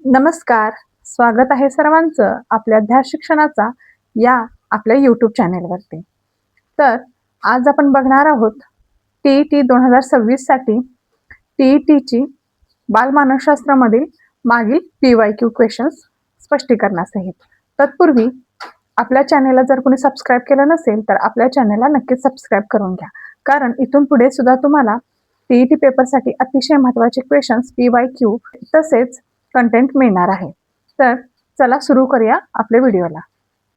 नमस्कार. स्वागत आहे सर्वांचं आपल्या ध्यास शिक्षणाचा या आपल्या YouTube चॅनेलवरती. तर आज आपण बघणार आहोत TET 2026 साठी TETची बालमानसशास्त्रामधील मागील PYQ क्वेश्चन्स स्पष्टीकरणासहित. तत्पूर्वी आपल्या चॅनेलला जर कोणी सबस्क्राईब केलं नसेल तर आपल्या चॅनेलला नक्कीच सबस्क्राईब करून घ्या, कारण इथून पुढे सुद्धा तुम्हाला TET पेपरसाठी अतिशय महत्त्वाचे क्वेश्चन्स PYQ तसेच कंटेंट मिळणार आहे. तर चला सुरू करूया आपल्या व्हिडिओला.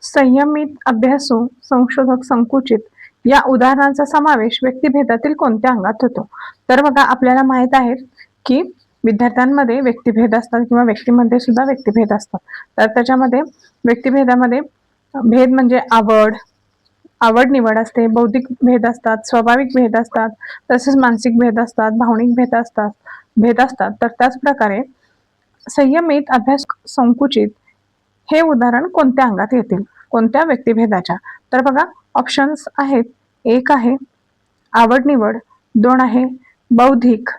संयमित, अभ्यासू, संशोधक, संकुचित या उदाहरणांचा समावेश व्यक्तिभेदातील कोणत्या अंगात होतो? तर बघा, आपल्याला माहित आहे की विद्यार्थ्यांमध्ये व्यक्तिभेद असतात किंवा व्यक्तीमध्ये सुद्धा व्यक्तिभेद असतात. तर त्याच्यामध्ये व्यक्तिभेदामध्ये भेद म्हणजे आवड निवड असते, बौद्धिक भेद असतात, स्वाभाविक भेद असतात, तसेच मानसिक भेद असतात, भावनिक भेद असतात. तर त्याच प्रकारे संयमित, अभ्यास, संकुचित हे उदाहरण कोणत्या अंगात येतील, कोणत्या व्यक्तिभेदाच्या? तर बघा, ऑप्शन्स आहेत. 1 आहे आवड निवड, 2 आहे बौद्धिक,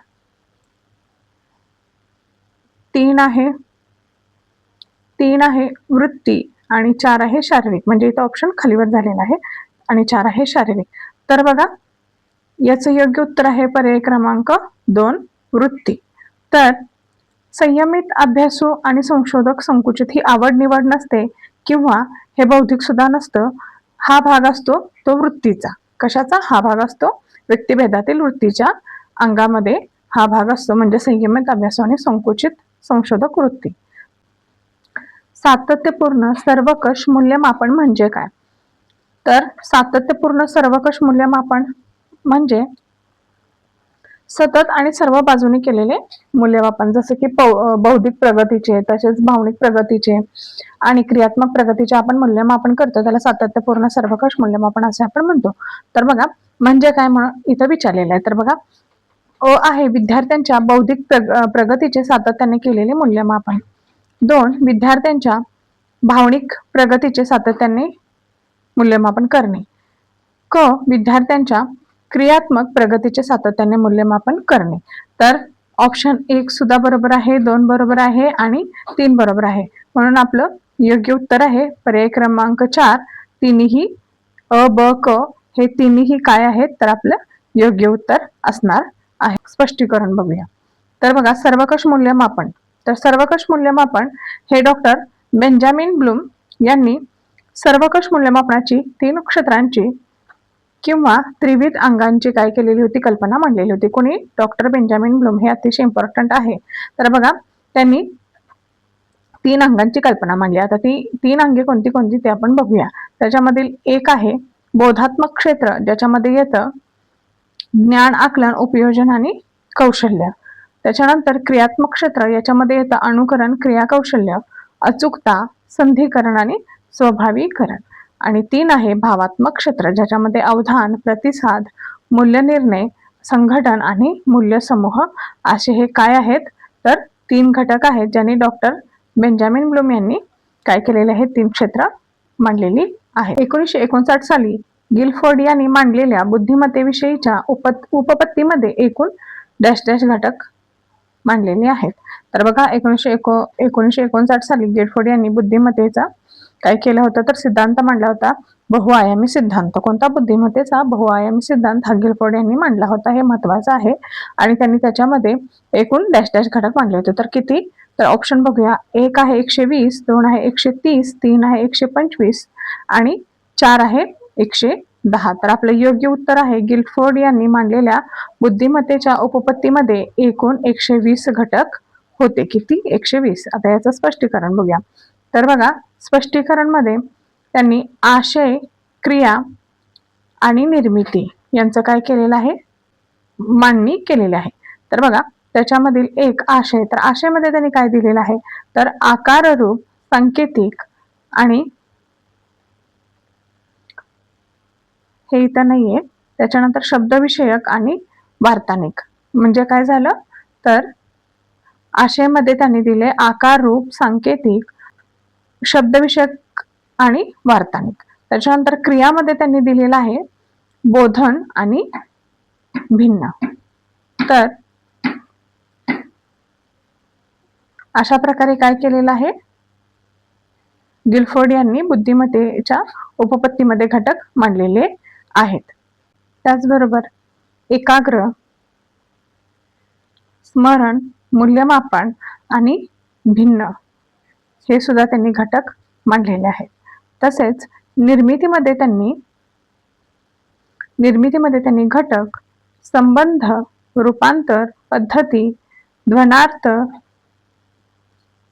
3 आहे वृत्ती आणि 4 आहे शारीरिक. म्हणजे इथं ऑप्शन खालीवर झालेला आहे आणि 4 आहे शारीरिक. तर बघा, याचं योग्य उत्तर आहे पर्याय क्रमांक 2 वृत्ती. तर संयमित, अभ्यासू आणि संशोधक, संकुचित ही आवड निवड नसते किंवा हे बौद्धिक सुद्धा नसतं. हा भाग असतो तो वृत्तीचा. कशाचा हा भाग असतो? व्यक्तिभेदातील वृत्तीच्या अंगामध्ये हा भाग असतो, म्हणजे संयमित, अभ्यासू आणि संकुचित संशोधक वृत्ती. सातत्यपूर्ण सर्वकष मूल्यमापन म्हणजे काय? तर सातत्यपूर्ण सर्वकष मूल्यमापन म्हणजे सतत आणि सर्व बाजूने केलेले मूल्यमापन, जसे की बौद्धिक प्रगतीचे, तसेच भावनिक प्रगतीचे आणि क्रियात्मक प्रगतीचे आपण मूल्यमापन करतो, त्याला सातत्यपूर्ण सर्वकष मूल्यमापन असे आपण म्हणतो. तर बघा, म्हणजे काय म्हणून इथं विचारलेलं आहे. तर बघा, आहे विद्यार्थ्यांच्या बौद्धिक प्रगतीचे सातत्याने केलेले मूल्यमापन. 2 विद्यार्थ्यांच्या भावनिक प्रगतीचे सातत्याने मूल्यमापन करणे. विद्यार्थ्यांच्या क्रियात्मक प्रगतीचे सातत्याने मूल्यमापन करणे. तर ऑप्शन 1 सुद्धा बरोबर आहे, 2 बरोबर आहे आणि 3 बरोबर आहे. म्हणून आपलं योग्य उत्तर आहे पर्याय क्रमांक 4. तिन्ही अ, ब, क हे तिन्ही काय आहेत? तर आपलं योग्य उत्तर असणार आहे. स्पष्टीकरण बघूया. तर बघा, सर्वकष मूल्यमापन. तर सर्वकष मूल्यमापन हे डॉक्टर बेंजामिन ब्लूम यांनी सर्वकष मूल्यमापनाची 3 क्षेत्रांची किंवा त्रिविध अंगांची काय केलेली होती? कल्पना मांडलेली होती. कोणी? Doctor Benjamin Bloom. हे अतिशय इम्पॉर्टंट आहे. तर बघा, त्यांनी 3 अंगांची कल्पना मांडली. आता ती 3 अंगे कोणती कोणती ते आपण बघूया. त्याच्यामधील 1 आहे बोधात्मक क्षेत्र, ज्याच्यामध्ये येतं ज्ञान, आकलन, उपयोजन आणि कौशल्य. त्याच्यानंतर क्रियात्मक क्षेत्र, याच्यामध्ये येतं अनुकरण, क्रिया, कौशल्य, अचूकता, संधिकरण आणि स्वाभाविकरण. आणि 3 आहे भावात्मक क्षेत्र, ज्याच्यामध्ये अवधान, प्रतिसाद, मूल्यनिर्णय, संघटन आणि मूल्य समूह असे हे काय आहेत? तर 3 घटक आहेत, ज्यांनी डॉक्टर बेंजामिन ब्लूम यांनी काय केलेले आहेत? 3 क्षेत्र मांडलेली आहे. 1959 साली गिलफोर्ड यांनी मांडलेल्या बुद्धिमत्तेविषयीच्या उपपत्तीमध्ये एकूण डॅश डॅश घटक मांडलेले आहेत. तर बघा, 1959 साली गिलफोर्ड यांनी बुद्धिमत्तेचा काय केलं होतं? तर सिद्धांत मांडला होता, बहुआयामी सिद्धांत. कोणता? बुद्धिमत्तेचा बहुआयामी सिद्धांत हा गिलफोर्ड यांनी मांडला होता. हे महत्वाचं आहे. आणि त्यांनी त्याच्यामध्ये एकूण डॅश डॅश घटक मांडले होते. तर किती? तर ऑप्शन बघूया. 1 आहे 120, 2 आहे 130, 3 आहे 125 आणि 4 आहे 110. तर आपलं योग्य उत्तर आहे गिलफोर्ड यांनी मांडलेल्या बुद्धिमत्तेच्या उपपत्तीमध्ये एकूण 120 घटक होते. किती? 120. आता याचं स्पष्टीकरण बघूया. तर बघा, स्पष्टीकरण मध्ये त्यांनी आशय, क्रिया आणि निर्मिती यांचं काय केलेलं आहे? मांडणी केलेली आहे. तर बघा, त्याच्यामधील 1 आशय. तर आशयमध्ये त्यांनी काय दिलेलं आहे? तर आकाररूप, सांकेतिक आणि हे इथं नाहीये. त्याच्यानंतर शब्दविषयक आणि वार्तानिक. म्हणजे काय झालं? तर आशयमध्ये त्यांनी दिले आकार, रूप, सांकेतिक, शब्दविषयक आणि वार्तानिक. त्याच्यानंतर क्रियामध्ये त्यांनी दिलेला आहे बोधन आणि भिन्न. तर अशा प्रकारे काय केलेलं आहे, गिलफोर्ड यांनी बुद्धिमत्तेच्या उपपत्तीमध्ये घटक मांडलेले आहेत. त्याचबरोबर एकाग्र, स्मरण, मूल्यमापन आणि भिन्न हे सुद्धा त्यांनी घटक मांडलेले आहेत. तसेच निर्मितीमध्ये त्यांनी घटक, संबंध, रूपांतर, पद्धती, ध्वनार्थ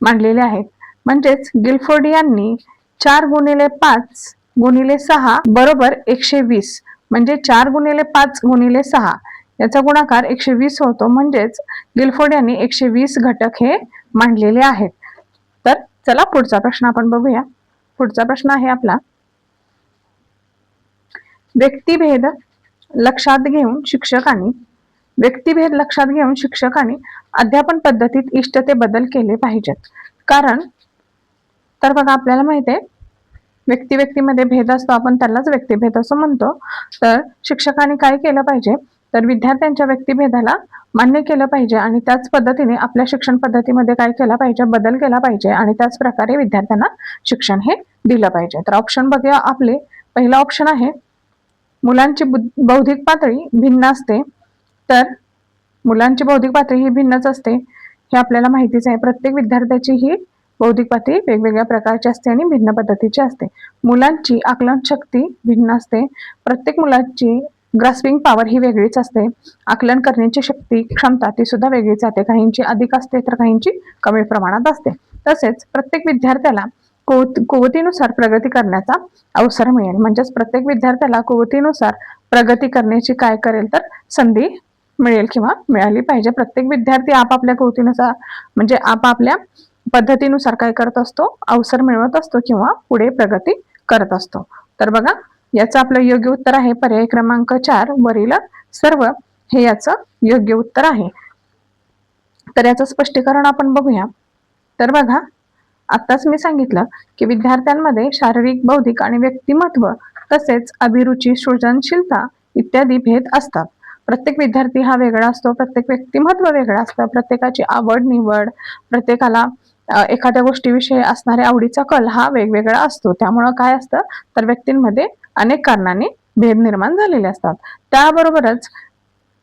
मांडलेले आहेत. म्हणजेच गिलफोर्ड यांनी 4 गुणिले 5 गुणिले 6 बरोबर 120 म्हणजे 4 गुणिले 5 गुणिले 6 याचा गुणाकार 120 होतो. म्हणजेच गिलफोर्ड यांनी 120 घटक हे मांडलेले आहेत. तर चला पुढचा प्रश्न आपण बघूया. पुढचा प्रश्न आहे आपला, व्यक्तिभेद लक्षात घेऊन शिक्षकांनी अध्यापन पद्धतीत इष्ट ते बदल केले पाहिजेत. कारण तर बघा आपल्याला माहिती आहे व्यक्तीमध्ये भेद असतो, आपण त्यालाच व्यक्तिभेद असं म्हणतो. तर शिक्षकांनी काय केलं पाहिजे, तर विद्यार्थ्यांच्या व्यक्तिभेदाला मान्य केलं पाहिजे आणि त्याच पद्धतीने आपल्या शिक्षण पद्धतीमध्ये काय केलं पाहिजे, बदल केला पाहिजे आणि त्याच प्रकारे विद्यार्थ्यांना शिक्षण हे दिलं पाहिजे. तर ऑप्शन बघूया आपले. पहिला ऑप्शन आहे, मुलांची बौद्धिक पातळी भिन्न असते. तर मुलांची बौद्धिक पातळी ही भिन्नच असते हे आपल्याला माहितीच आहे. प्रत्येक विद्यार्थ्याची ही बौद्धिक पातळी वेगवेगळ्या प्रकारची असते आणि भिन्न पद्धतीची असते. मुलांची आकलन शक्ती भिन्न असते. प्रत्येक मुलाची ग्रास्पिंग पॉवर ही वेगळीच असते. आकलन करण्याची शक्ती, क्षमता ती सुद्धा वेगळीच असते. काहींची अधिक असते तर काहींची कमी प्रमाणात असते. तसेच प्रत्येक विद्यार्थ्याला कुवतीनुसार प्रगती करण्याचा अवसर मिळेल. म्हणजेच प्रत्येक विद्यार्थ्याला कुवतीनुसार प्रगती करण्याची काय करेल तर संधी मिळेल किंवा मिळाली पाहिजे. प्रत्येक विद्यार्थी आपापल्या कुवतीनुसार म्हणजे आपापल्या पद्धतीनुसार काय करत असतो, अवसर मिळवत असतो किंवा पुढे प्रगती करत असतो. तर बघा याचं आपलं योग्य उत्तर आहे पर्याय क्रमांक 4 वरील सर्व हे याचं योग्य उत्तर आहे. तर याचं स्पष्टीकरण आपण बघूया. तर बघा आत्ताच मी सांगितलं की विद्यार्थ्यांमध्ये शारीरिक, बौद्धिक आणि व्यक्तिमत्व तसेच अभिरुची, सृजनशीलता इत्यादी भेद असतात. प्रत्येक विद्यार्थी हा वेगळा असतो, प्रत्येक व्यक्तिमत्व वेगळं असतं, प्रत्येकाची आवड निवड, प्रत्येकाला एखाद्या गोष्टीविषयी असणाऱ्या आवडीचा कल हा वेगवेगळा असतो. त्यामुळं काय असतं तर व्यक्तींमध्ये अनेक कारणांनी भेद निर्माण झालेले असतात. त्याबरोबरच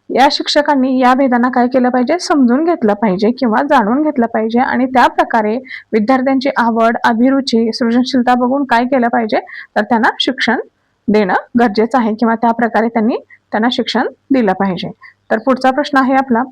या शिक्षकांनी या भेदांना काय केलं पाहिजे, समजून घेतलं पाहिजे किंवा जाणून घेतलं पाहिजे आणि त्या प्रकारे विद्यार्थ्यांची आवड, अभिरुची, सृजनशीलता बघून काय केलं पाहिजे तर त्यांना शिक्षण देणं गरजेचं आहे किंवा त्या प्रकारे त्यांना शिक्षण दिलं पाहिजे. तर पुढचा प्रश्न आहे आपला,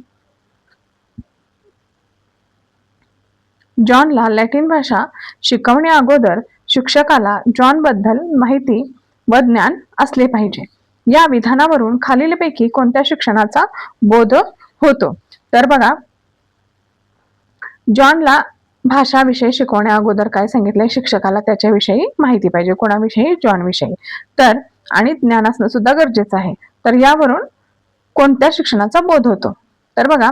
जॉनला लॅटिन भाषा शिकवण्या अगोदर शिक्षकाला जॉन बद्दल माहिती व ज्ञान असले पाहिजे. या विधानावरून खालीलपैकी कोणत्या शिक्षणाचा बोध होतो. तर बघा जॉनला भाषाविषयी शिकवण्या अगोदर काय सांगितलंय, शिक्षकाला त्याच्याविषयी माहिती पाहिजे. कोणाविषयी, जॉन विषयी. तर आणि ज्ञान असणं सुद्धा गरजेचं आहे. तर यावरून कोणत्या शिक्षणाचा बोध होतो. तर बघा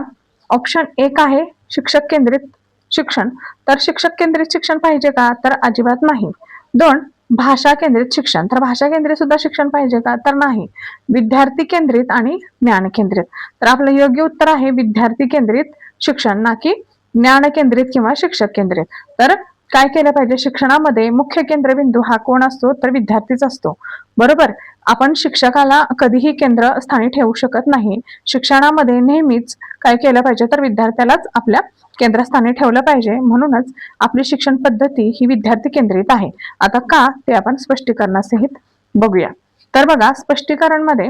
ऑप्शन 1 आहे शिक्षक केंद्रित शिक्षण. तर शिक्षक केंद्रित शिक्षण पाहिजे का, तर अजिबात नाही. 2 भाषा केंद्रित शिक्षण. तर भाषा केंद्रित सुद्धा शिक्षण पाहिजे का, तर नाही. विद्यार्थी केंद्रित आणि ज्ञान केंद्रित. तर आपलं योग्य उत्तर आहे विद्यार्थी केंद्रित शिक्षण, ना की ज्ञान केंद्रित किंवा शिक्षक केंद्रित. तर काय केलं पाहिजे, शिक्षणामध्ये मुख्य केंद्रबिंदू हा कोण असतो तर विद्यार्थीच असतो. बरोबर. आपण शिक्षकाला कधीही केंद्रस्थानी ठेवू शकत नाही. शिक्षणामध्ये नेहमीच काय केलं पाहिजे तर विद्यार्थ्यालाच आपल्या केंद्रस्थानी ठेवलं पाहिजे. म्हणूनच आपली शिक्षण पद्धती ही विद्यार्थी केंद्रित आहे. आता का ते आपण स्पष्टीकरणासहित बघूया. तर बघा स्पष्टीकरण मध्ये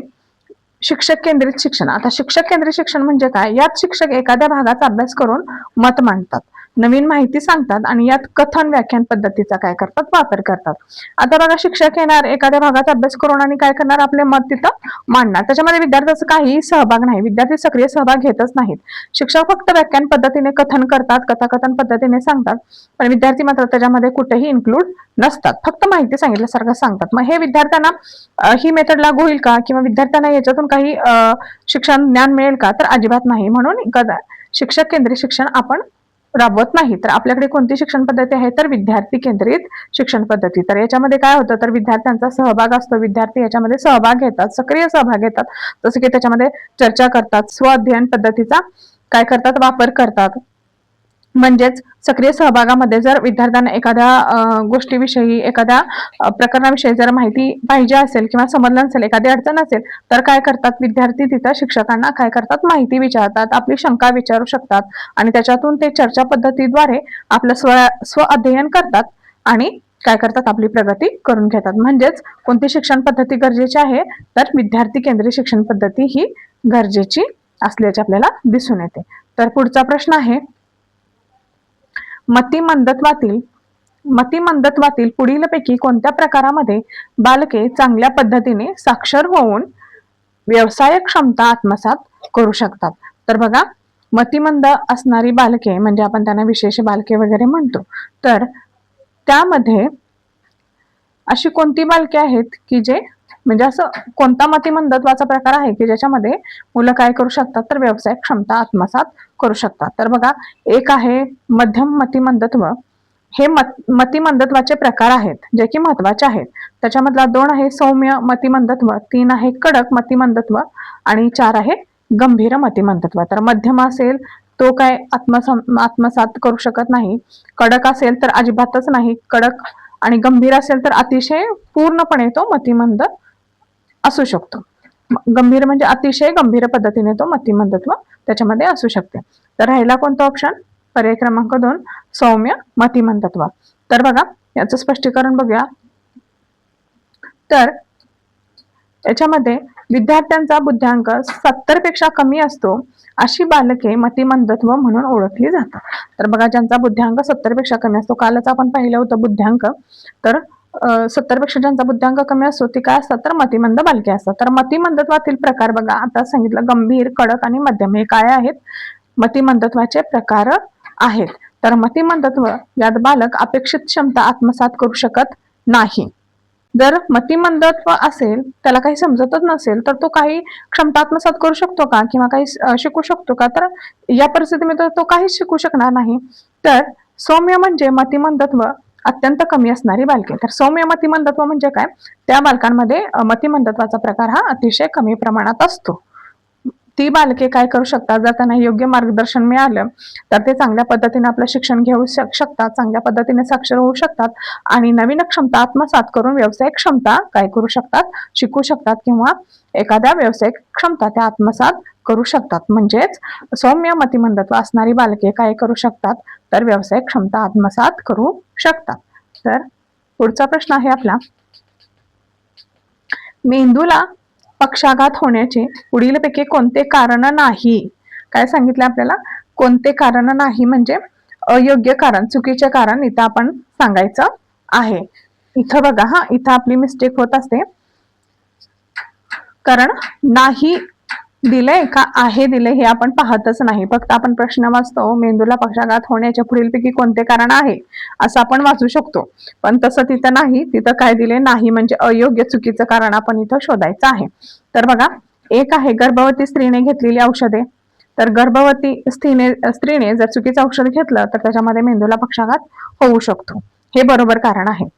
शिक्षक केंद्रित शिक्षण. आता शिक्षक केंद्रित शिक्षण म्हणजे काय, यात शिक्षक एखाद्या भागाचा अभ्यास करून मत मांडतात, नवीन माहिती सांगतात आणि यात कथन व्याख्यान पद्धतीचा काय करतात, वापर करतात. आता बघा शिक्षक येणार एखाद्या भागाचा अभ्यास करून आणि काय करणार, आपले मत तिथं मांडणार. त्याच्यामध्ये विद्यार्थ्याचा काही सहभाग नाही, विद्यार्थी सक्रिय सहभाग घेतच नाहीत. शिक्षक फक्त व्याख्यान पद्धतीने कथन करतात, कथाकथन पद्धतीने सांगतात, पण विद्यार्थी मात्र त्याच्यामध्ये कुठेही इन्क्लूड नसतात, फक्त माहिती सांगितल्यासारखं सांगतात. मग हे विद्यार्थ्यांना ही मेथड लागू होईल का किंवा विद्यार्थ्यांना याच्यातून काही शिक्षण ज्ञान मिळेल का, तर अजिबात नाही. म्हणून शिक्षक केंद्रित शिक्षण आपण राबवत नाही. तर आपल्याकडे कोणती शिक्षण पद्धती आहे तर विद्यार्थी केंद्रित शिक्षण पद्धती. तर याच्यामध्ये काय होतं तर विद्यार्थ्यांचा सहभाग असतो, विद्यार्थी याच्यामध्ये सहभाग घेतात, सक्रिय सहभाग घेतात. जसं की त्याच्यामध्ये चर्चा करतात, स्व अध्ययन पद्धतीचा काय करतात, वापर करतात. म्हणजेच सक्रिय सहभागामध्ये जर विद्यार्थ्यांना एखाद्या गोष्टीविषयी, एखाद्या प्रकरणाविषयी जर माहिती पाहिजे असेल किंवा समजलं नसेल, एखादी अडचण असेल, तर काय करतात विद्यार्थी तिथं शिक्षकांना काय करतात, माहिती विचारतात, आपली शंका विचारू शकतात आणि त्याच्यातून ते चर्चा पद्धतीद्वारे आपलं स्व अध्ययन करतात आणि काय करतात, आपली प्रगती करून घेतात. म्हणजेच कोणती शिक्षण पद्धती गरजेची आहे, तर विद्यार्थी केंद्रित शिक्षण पद्धती ही गरजेची असल्याचे आपल्याला दिसून येते. तर पुढचा प्रश्न आहे, मतिमंदत्वातील पुढीलपैकी कोणत्या प्रकारामध्ये बालके चांगल्या पद्धतीने साक्षर होऊन व्यवसाय क्षमता आत्मसात करू शकतात? तर बघा, मतिमंद असणारी बालके म्हणजे आपण त्यांना विशेष बालके वगैरे म्हणतो, तर त्यामध्ये अशी कोणती बालके आहेत की जे म्हणजे असं कोणता मतिमंदत्वाचा प्रकार आहे की ज्याच्यामध्ये मुलं काय करू शकतात, तर व्यवसाय क्षमता आत्मसात करू शकतात? तर बघा, एक आहे मध्यम मतिमंदत्व. हे मतिमंदत्वाचे प्रकार आहेत जे की महत्वाचे आहेत. त्याच्यामधला 2 आहे सौम्य मतिमंदत्व, 3 आहे कडक मतिमंदत्व आणि 4 आहे गंभीर मतिमंदत्व. तर मध्यम असेल तो काय आत्मसात करू शकत नाही, कडक असेल तर अजिबातच नाही कडक, आणि गंभीर असेल तर अतिशय पूर्णपणे तो मतिमंद असू शकतो. गंभीर म्हणजे अतिशय गंभीर पद्धतीने तो मतिमंदत्व त्याच्यामध्ये असू शकते. तर राहिला कोणता ऑप्शन? पर्याय क्रमांक 2 सौम्य मतिमंदत्व. तर बघा, याचं स्पष्टीकरण बघूया. तर याच्यामध्ये विद्यार्थ्यांचा बुद्ध्यांक 70 पेक्षा कमी असतो अशी बालके मतिमंदत्व म्हणून ओळखली जातात. तर बघा, ज्यांचा बुद्ध्यांक 70 पेक्षा कमी असतो, कालच आपण पाहिलं होतं बुद्ध्यांक, तर 70 पेक्षा ज्यांचा बुद्ध्यांक कमी असतो ते काय असतात, तर मतिमंद बालके असतात. तर मतिमंदत्वातील प्रकार बघा, आता सांगितलं गंभीर, कडक आणि मध्यम हे काय आहेत, मतिमंदत्वाचे प्रकार आहेत. तर मतिमंदत्व यात बालक अपेक्षित क्षमता आत्मसात करू शकत नाही. जर मतिमंदत्व असेल, त्याला काही समजतच नसेल, तर तो काही क्षमता आत्मसात करू शकतो का किंवा काही शिकू शकतो का? तर या परिस्थितीमध्ये तो काहीच शिकू शकणार नाही. तर सौम्य म्हणजे मतिमंदत्व अत्यंत कमी असणारी बालके. तर सौम्य मतिमंदत्व म्हणजे काय? त्या बालकांमध्ये मतिमंदत्वाचा प्रकार हा अतिशय कमी प्रमाणात असतो. ती बालके काय करू शकतात, जर त्यांना योग्य मार्गदर्शन मिळालं तर ते चांगल्या पद्धतीने आपलं शिक्षण घेऊ शकतात, चांगल्या पद्धतीने साक्षर होऊ शकतात आणि नवीन क्षमता आत्मसात करून व्यावसायिक क्षमता काय करू शकतात, शिकू शकतात किंवा एखाद्या व्यावसायिक क्षमता त्या आत्मसात करू शकतात. म्हणजेच सौम्य मतिमंदत्व असणारी बालके काय करू शकतात, तर व्यावसायिक क्षमता आत्मसात करू शकतात. तर पुढचा प्रश्न आहे आपला, मेंदूला पक्षाघात होण्याचे पुढीलपैकी कोणते कारण नाही? काय सांगितलं आपल्याला? कोणते कारण नाही म्हणजे अयोग्य कारण, चुकीचे कारण इथं आपण सांगायचं आहे. इथं बघा, हा इथं आपली मिस्टेक होत असते, कारण नाही दिलंय का आहे दिले हे आपण पाहतच नाही. फक्त आपण प्रश्न वाचतो, मेंदूला पक्षाघात होण्याच्या पुढीलपैकी कोणते कारण आहे असं आपण वाचू शकतो, पण तसं तिथं नाही. तिथं काय दिले? नाही म्हणजे अयोग्य, चुकीचं कारण आपण इथं शोधायचं आहे. तर बघा, एक आहे गर्भवती स्त्रीने घेतलेली औषधे. तर गर्भवती स्त्रीने जर चुकीचं औषध घेतलं तर त्याच्यामध्ये मेंदूला पक्षाघात होऊ शकतो, हे बरोबर कारण आहे.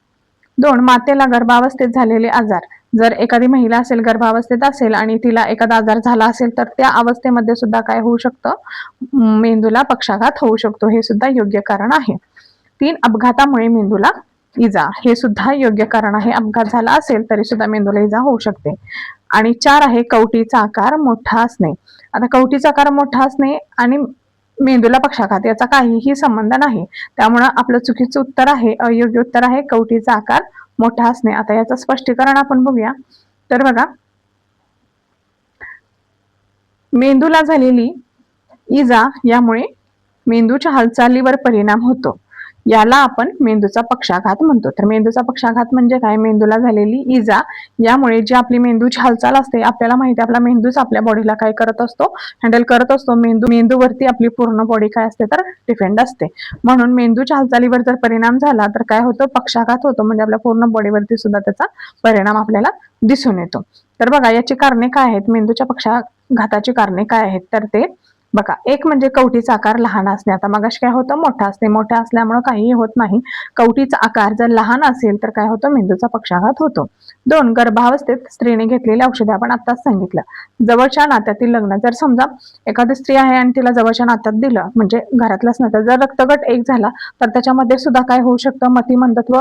2 मातेला गर्भावस्थेत झालेले आजार. जर एखादी महिला असेल, गर्भावस्थेत असेल आणि तिला एखादा आजार झाला असेल तर त्या अवस्थेमध्ये सुद्धा काय होऊ शकतं, मेंदूला पक्षाघात होऊ शकतो, हे सुद्धा योग्य कारण आहे. 3 अपघातामुळे मेंदूला इजा. हे सुद्धा योग्य कारण आहे. अपघात झाला असेल तरी सुद्धा मेंदूला इजा होऊ शकते. आणि 4 आहे कवटीचा आकार मोठा असणे. आता कवटीचा आकार मोठा असणे आणि मेंदूला पक्षाघात याचा काहीही संबंध नाही, त्यामुळे आपलं चुकीचं उत्तर आहे, अयोग्य उत्तर आहे कवटीचा आकार मोठा असणे. आता याचं स्पष्टीकरण आपण बघूया. तर बघा, मेंदूला झालेली इजा यामुळे मेंदूच्या हालचालीवर परिणाम होतो, याला आपण मेंदूचा पक्षाघात म्हणतो. तर मेंदूचा पक्षाघात म्हणजे काय? मेंदूला झालेली इजा यामुळे जी आपली मेंदूची हालचाल असते, आपल्याला माहिती आहे आपला मेंदूच आपल्या बॉडीला काय करत असतो, हँडल करत असतो. मेंदूवरती आपली पूर्ण बॉडी काय असते, तर डिपेंड असते. म्हणून मेंदूच्या हालचालीवर जर परिणाम झाला तर काय होतं, पक्षाघात होतो. म्हणजे आपल्या पूर्ण बॉडीवरती सुद्धा त्याचा परिणाम आपल्याला दिसून येतो. तर बघा, याची कारणे काय आहेत, मेंदूच्या पक्षाघाताची कारणे काय आहेत, तर ते बघा, एक म्हणजे कवटीचा आकार लहान असणे. आता मगाशी काय होतं, मोठा असते. मोठा असल्यामुळे काहीही होत नाही. कवटीचा आकार जर लहान असेल तर काय होतं, मेंदूचा पक्षाघात होतो. 2, गर्भावस्थेत स्त्रीने घेतलेली औषधे. आपण आताच सांगितलं. जवळच्या नात्यातील लग्न. जर समजा एखादी स्त्री आहे आणि तिला जवळच्या नात्यात दिलं, म्हणजे घरातलंच नातं, जर रक्तगट एक झाला तर त्याच्यामध्ये सुद्धा काय होऊ शकतं, मतिमंदत्व,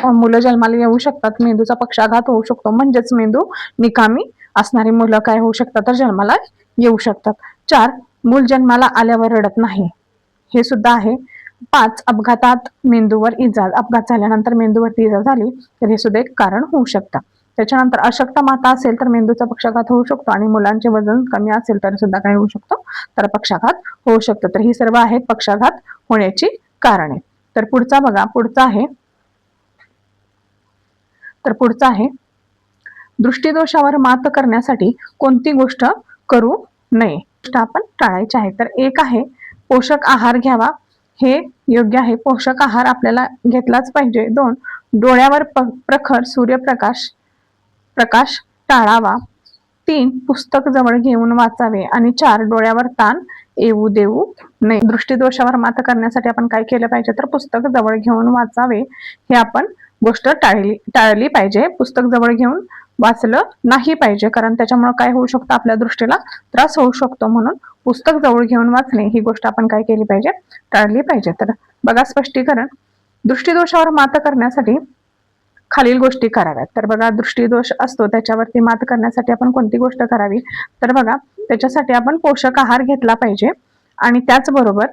मुलं जन्माला येऊ शकतात, मेंदूचा पक्षाघात होऊ शकतो. म्हणजेच मेंदू निकामी असणारी मुलं काय होऊ शकतात, तर जन्माला येऊ शकतात. 4, मूल जन्माला आल्यावर रडत नाही, हे सुद्धा आहे. 5, अपघातात मेंदूवर इजा, अपघात झाल्यानंतर मेंदूवरती इजा झाली तर हे सुद्धा एक कारण होऊ शकतं. त्याच्यानंतर अशक्त माता असेल तर मेंदूचा पक्षाघात होऊ शकतो आणि मुलांचे वजन कमी असेल तर सुद्धा काय होऊ शकतो, तर पक्षाघात होऊ शकतो. तर ही सर्व आहेत पक्षाघात होण्याची कारणे. तर पुढचा बघा, पुढचा आहे दृष्टीदोषावर मात करण्यासाठी कोणती गोष्ट करू नये, आपण टाळायचे आहे. तर एक आहे पोषक आहार घ्यावा, हे योग्य आहे. पोषक आहार आपल्याला घेतलाच पाहिजे. 2, डोळ्यावर प्रखर सूर्यप्रकाश टाळावा. 3, पुस्तक जवळ घेऊन वाचावे. आणि 4, डोळ्यावर ताण येऊ देऊ नये. दृष्टीदोषावर मात करण्यासाठी आपण काय केलं पाहिजे, तर पुस्तक जवळ घेऊन वाचावे, हे आपण गोष्ट टाळली पाहिजे. पुस्तक जवळ घेऊन वाचलं नाही पाहिजे, कारण त्याच्यामुळे काय होऊ शकतं, आपल्या दृष्टीला त्रास होऊ शकतो. म्हणून पुस्तक जवळ घेऊन वाचणे ही गोष्ट आपण काय केली पाहिजे, टाळली पाहिजे. तर बघा स्पष्टीकरण, दृष्टीदोषावर मात करण्यासाठी खालील गोष्टी कराव्यात. तर बघा, दृष्टीदोष असतो त्याच्यावरती मात करण्यासाठी आपण कोणती गोष्ट करावी, तर बघा त्याच्यासाठी आपण पोषक आहार घेतला पाहिजे आणि त्याचबरोबर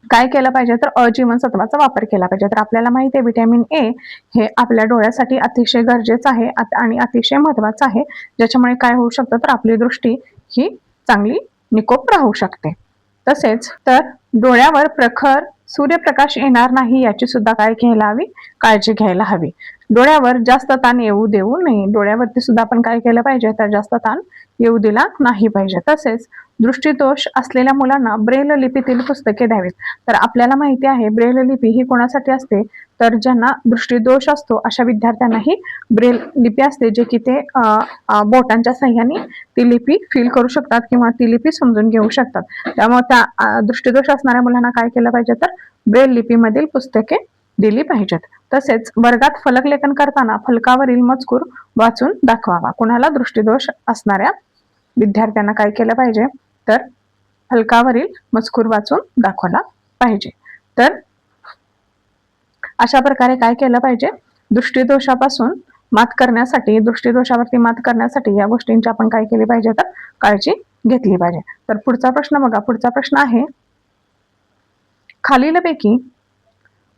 काय केलं पाहिजे, तर अजीवनसत्वाचा वापर केला पाहिजे. तर आपल्याला माहिती आहे व्हिटॅमिन ए हे आपल्या डोळ्यासाठी अतिशय गरजेचं आहे आणि अतिशय महत्वाचं आहे, ज्याच्यामुळे काय होऊ शकतं, तर आपली दृष्टी ही चांगली निकोप राहू शकते. तसेच तर डोळ्यावर प्रखर सूर्यप्रकाश येणार नाही याची सुद्धा काय घ्यायला हवी, काळजी घ्यायला हवी. डोळ्यावर जास्त ताण येऊ देऊ नये, डोळ्यावरती सुद्धा आपण काय केलं पाहिजे, तर जास्त ताण येऊ दिला नाही पाहिजे. तसेच दृष्टीदोष असलेल्या मुलांना ब्रेल लिपीतील पुस्तके द्यावीत. तर आपल्याला माहिती आहे ब्रेल लिपी ही कोणासाठी असते, तर ज्यांना दृष्टीदोष असतो अशा विद्यार्थ्यांना ही ब्रेल लिपी असते, जे की ते बोटांच्या साह्याने ती लिपी फील करू शकतात किंवा ती लिपी समजून घेऊ शकतात. त्यामुळे त्या दृष्टीदोष असणाऱ्या मुलांना काय केलं पाहिजे, तर ब्रेल लिपीमधील पुस्तके दिली पाहिजेत. तसेच वर्गात फलकलेखन करताना फलकावरील मजकूर वाचून दाखवावा. कुणाला, दृष्टीदोष असणाऱ्या विद्यार्थ्यांना काय केलं पाहिजे, तर फलकावरील मजकूर वाचून दाखवला पाहिजे. तर अशा प्रकारे काय केलं पाहिजे, दृष्टीदोषापासून मात करण्यासाठी, दृष्टीदोषावरती मात करण्यासाठी या गोष्टींची आपण काय केली पाहिजे, तर काळजी घेतली पाहिजे. तर पुढचा प्रश्न बघा, पुढचा प्रश्न आहे खालीलपैकी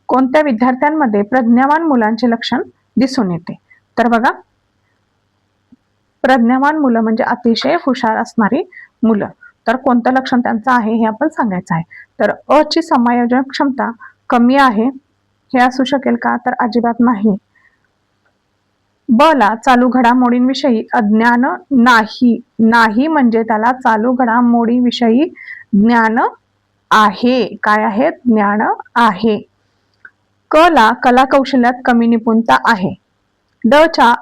कोणत्या विद्यार्थ्यांमध्ये प्रज्ञावान मुलांचे लक्षण दिसून येते. तर बघा, प्रज्ञावान मुलं म्हणजे अतिशय हुशार असणारी मुलं. तर कोणतं लक्षण त्यांचं आहे हे आपण सांगायचं आहे. तर अ ची समायोजन क्षमता कमी आहे, हे असू शकेल का, तर अजिबात नाही. ब ला चालू घडामोडींविषयी अज्ञान नाही म्हणजे त्याला चालू घडामोडीविषयी ज्ञान आहे. काय आहे, ज्ञान आहे. क ला कला कौशल्यात कमी निपुणता आहे. ड च्या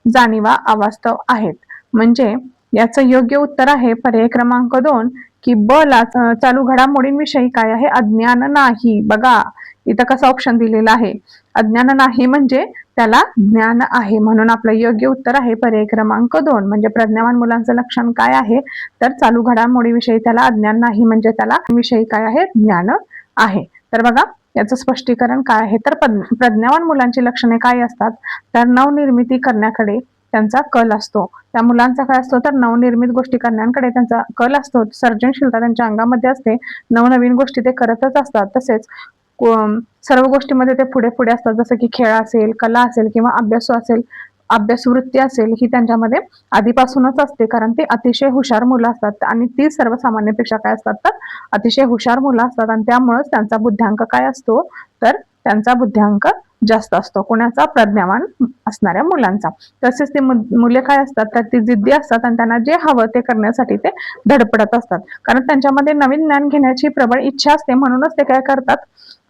जाणीवा अवास्तव आहेत. म्हणजे याचं योग्य उत्तर आहे पर्याय क्रमांक 2, की ब ला चालू घडामोडींविषयी काय आहे, अज्ञान नाही. बघा इथं कसं ऑप्शन दिलेलं आहे, अज्ञान नाही म्हणजे त्याला ज्ञान आहे. म्हणून आपलं योग्य उत्तर आहे पर्याय क्रमांक 2. म्हणजे प्रज्ञावान मुलांचं लक्षण काय आहे, तर चालू घडामोडीविषयी त्याला अज्ञान नाही म्हणजे त्याला विषयी काय आहे, ज्ञान आहे. तर बघा याचं स्पष्टीकरण काय आहे, तर प्रज्ञावान मुलांची लक्षणे काय असतात, तर नवनिर्मिती करण्याकडे त्यांचा कल असतो. त्या मुलांचा काय असतो, तर नवनिर्मित गोष्टी करण्याकडे त्यांचा कल असतो. सर्जनशीलता त्यांच्या अंगामध्ये असते, नवनवीन गोष्टी ते करतच असतात. तसेच सर्व गोष्टीमध्ये ते पुढे पुढे असतात, जसं की खेळ असेल, कला असेल किंवा अभ्यासवृत्ती असेल, ही त्यांच्यामध्ये आधीपासूनच असते, कारण ते अतिशय हुशार मुलं असतात आणि ती सर्वसामान्यपेक्षा काय असतात, तर अतिशय हुशार मुलं असतात आणि त्यामुळेच त्यांचा बुद्ध्यांक काय असतो, तर त्यांचा बुद्ध्यांक जास्त असतो. कोणाचा, प्रज्ञावान असणाऱ्या मुलांचा. तसेच ते मुले काय असतात, तर ती जिद्दी असतात आणि त्यांना जे हवं ते करण्यासाठी ते धडपडत असतात, कारण त्यांच्यामध्ये नवीन ज्ञान घेण्याची प्रबळ इच्छा असते. म्हणूनच ते काय करतात,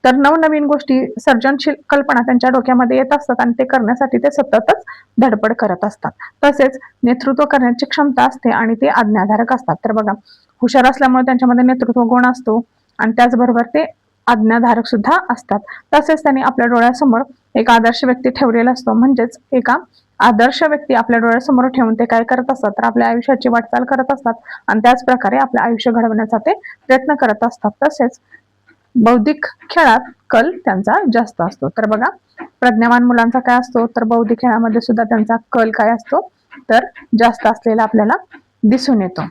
तर नवनवीन गोष्टी, सर्जनशील कल्पना त्यांच्या डोक्यामध्ये येत असतात आणि ते करण्यासाठी ते सततच धडपड करत असतात. तसेच नेतृत्व करण्याची क्षमता असते आणि ते आज्ञाधारक असतात. तर बघा, हुशार असल्यामुळे त्यांच्यामध्ये नेतृत्व गुण असतो आणि त्याचबरोबर ते आज्ञाधारक सुद्धा असतात. तसेच त्यांनी आपल्या डोळ्यासमोर एक आदर्श व्यक्ती ठेवलेला असतो. म्हणजेच एका आदर्श व्यक्ती आपल्या डोळ्यासमोर ठेवून ते काय करत असतात तर आपल्या आयुष्याची वाटचाल करत असतात आणि त्याच प्रकारे आपलं आयुष्य घडवण्याचा ते प्रयत्न करत असतात. तसेच बौद्धिक खेळात कल त्यांचा जास्त असतो. तर बघा, प्रज्ञावान मुलांचा काय असतो तर बौद्धिक खेळामध्ये सुद्धा त्यांचा कल काय असतो तर जास्त असलेला आपल्याला दिसून येतो.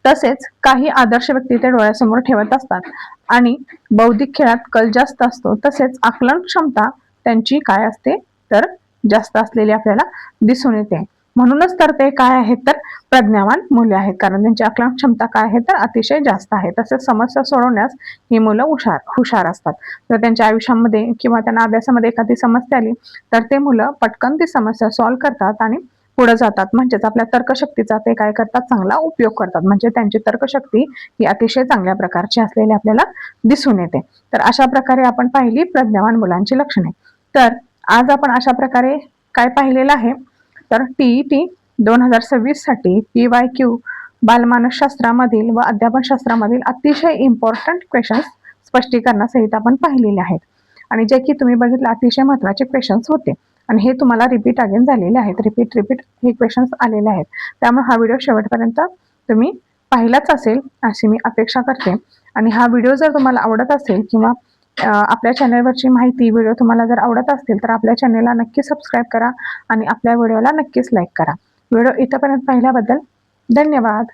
तसेच काही आदर्श व्यक्ती ते डोळ्यासमोर ठेवत असतात आणि बौद्धिक खेळात कल जास्त असतो. तसेच आकलन क्षमता त्यांची काय असते तर जास्त असलेली आपल्याला दिसून येते. म्हणूनच तर ते काय आहेत तर प्रज्ञावान मुले आहेत, कारण त्यांची आकलन क्षमता काय आहे तर अतिशय जास्त आहे. तसेच समस्या सोडवण्यास ही मुलं हुशार असतात. तर त्यांच्या आयुष्यामध्ये किंवा त्यांना अभ्यासामध्ये एखादी समस्या आली तर ते मुलं पटकन ती समस्या सॉल्व्ह करतात आणि पुढे जातात. म्हणजेच आपल्या तर्कशक्तीचा ते काय करतात चांगला उपयोग करतात. म्हणजे त्यांची तर्कशक्ती ही अतिशय चांगल्या प्रकारची असलेली आपल्याला दिसून येते. तर अशा प्रकारे आपण पाहिली प्रज्ञावान मुलांची लक्षणे. तर आज आपण अशा प्रकारे काय पाहिलेलं आहे तर TET 2026 साठी PYQ बालमानसशास्त्रामधील व अध्यापनशास्त्रामधील अतिशय इम्पॉर्टंट क्वेश्चन्स स्पष्टीकरणासहित आपण पाहिलेले आहेत आणि जे की तुम्ही बघितलं अतिशय महत्त्वाचे क्वेश्चन्स होते आणि हे तुम्हाला रिपीट अगेन झालेले आहेत. रिपीट हे क्वेश्चन्स आलेले आहेत. त्यामुळे हा व्हिडिओ शेवटपर्यंत तुम्ही पाहिलाच असेल अशी मी अपेक्षा करते. आणि हा व्हिडिओ जर तुम्हाला आवडत असेल किंवा आपल्या चॅनलवरची माहिती व्हिडिओ तुम्हाला जर आवडत असतील तर आपल्या चॅनलला नक्की सबस्क्राईब करा आणि आपल्या व्हिडिओला नक्कीच लाईक करा. व्हिडिओ इथपर्यंत पाहिल्याबद्दल धन्यवाद.